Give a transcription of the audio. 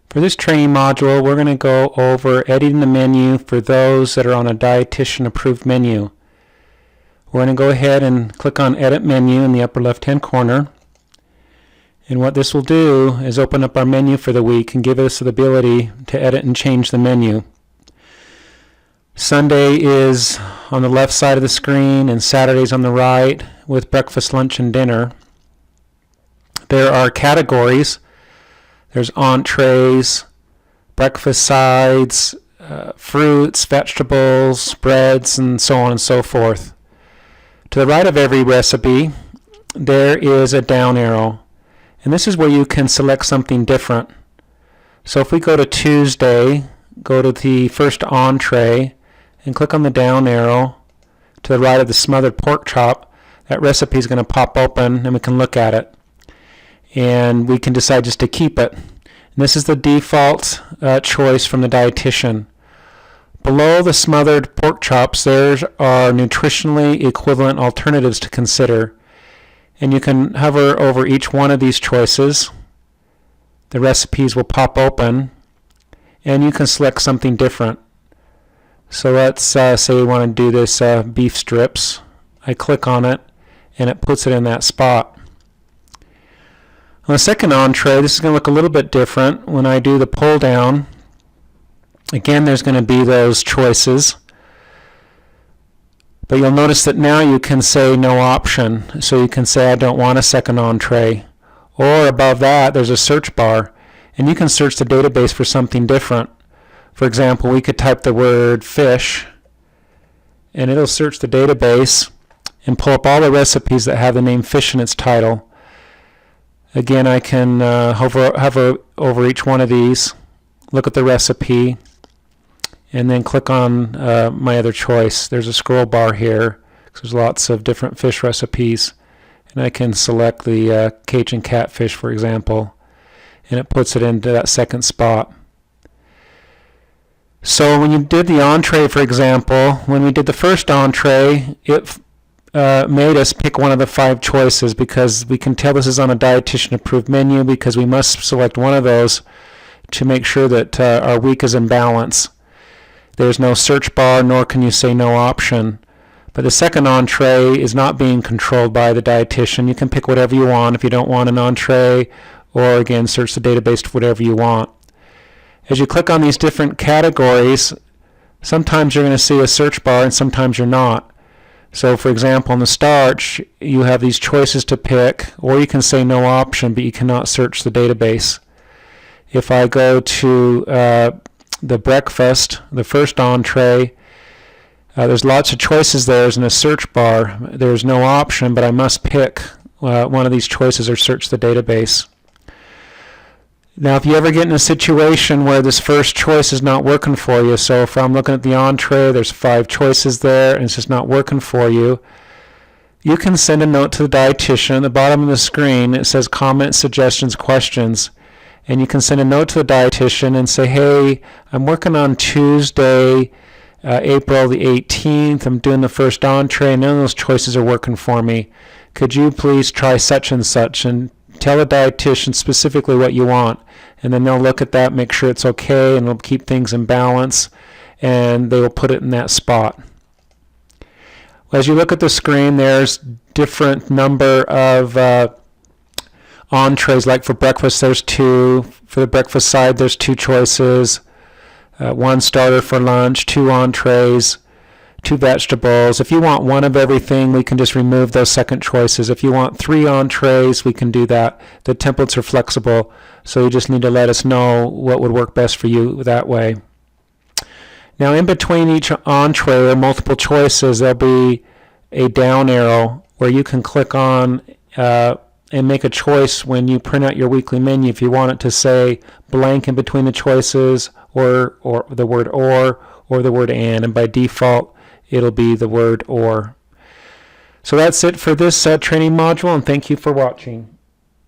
For this training module, we're going to go over editing the menu for those that are on a dietitian approved menu. We're going to go ahead and click on Edit Menu in the upper left-hand corner. And what this will do is open up our menu for the week and give us the ability to edit and change the menu. Sunday is on the left side of the screen and Saturday's on the right with breakfast, lunch, and dinner. There are categories. There's entrees, breakfast sides, fruits, vegetables, breads, and so on and so forth. To the right of every recipe, there is a down arrow. And this is where you can select something different. So if we go to Tuesday, go to the first entree, and click on the down arrow to the right of the smothered pork chop, that recipe is going to pop open and we can look at it. And we can decide just to keep it. And this is the default choice from the dietitian. Below the smothered pork chops, there are nutritionally equivalent alternatives to consider. And you can hover over each one of these choices. The recipes will pop open, and you can select something different. So let's say we want to do this beef strips. I click on it, and it puts it in that spot. On the second entree, this is going to look a little bit different. When I do the pull down, again, there's going to be those choices. But you'll notice that now you can say no option. So you can say I don't want a second entree. Or above that, there's a search bar. And you can search the database for something different. For example, we could type the word fish, and it'll search the database and pull up all the recipes that have the name fish in its title. Again, I can hover over each one of these, look at the recipe, and then click on my other choice. There's a scroll bar here, because there's lots of different fish recipes. And I can select the Cajun catfish, for example, and it puts it into that second spot. So when you did the entree, for example, when we did the first entree, it made us pick one of the 5 choices because we can tell this is on a dietitian approved menu because we must select one of those to make sure that our week is in balance. There's no search bar, nor can you say no option. But the second entree is not being controlled by the dietitian. You can pick whatever you want if you don't want an entree, or again, search the database for whatever you want. As you click on these different categories, sometimes you're going to see a search bar and sometimes you're not. So for example, in the starch, you have these choices to pick, or you can say no option, but you cannot search the database. If I go to the breakfast, the first entree, there's lots of choices there in a search bar. There's no option, but I must pick one of these choices or search the database. Now, if you ever get in a situation where this first choice is not working for you, so if I'm looking at the entree, there's 5 choices there, and it's just not working for you, you can send a note to the dietitian. At the bottom of the screen, it says comments, suggestions, questions. And you can send a note to the dietitian and say, hey, I'm working on Tuesday, April the 18th. I'm doing the first entree, and none of those choices are working for me. Could you please try such and such? And tell the dietitian specifically what you want. And then they'll look at that, make sure it's okay, and they'll keep things in balance, and they will put it in that spot. As you look at the screen, there's different number of entrees. Like for breakfast, there's 2. For the breakfast side, there's 2 choices. 1 starter for lunch, 2 entrees, 2 vegetables. If you want one of everything, we can just remove those second choices. If you want 3 entrees, we can do that. The templates are flexible, so you just need to let us know what would work best for you that way. Now, in between each entree or multiple choices, there'll be a down arrow where you can click on and make a choice when you print out your weekly menu. If you want it to say blank in between the choices, or the word or the word and by default, it'll be the word or. So that's it for this training module, and thank you for watching.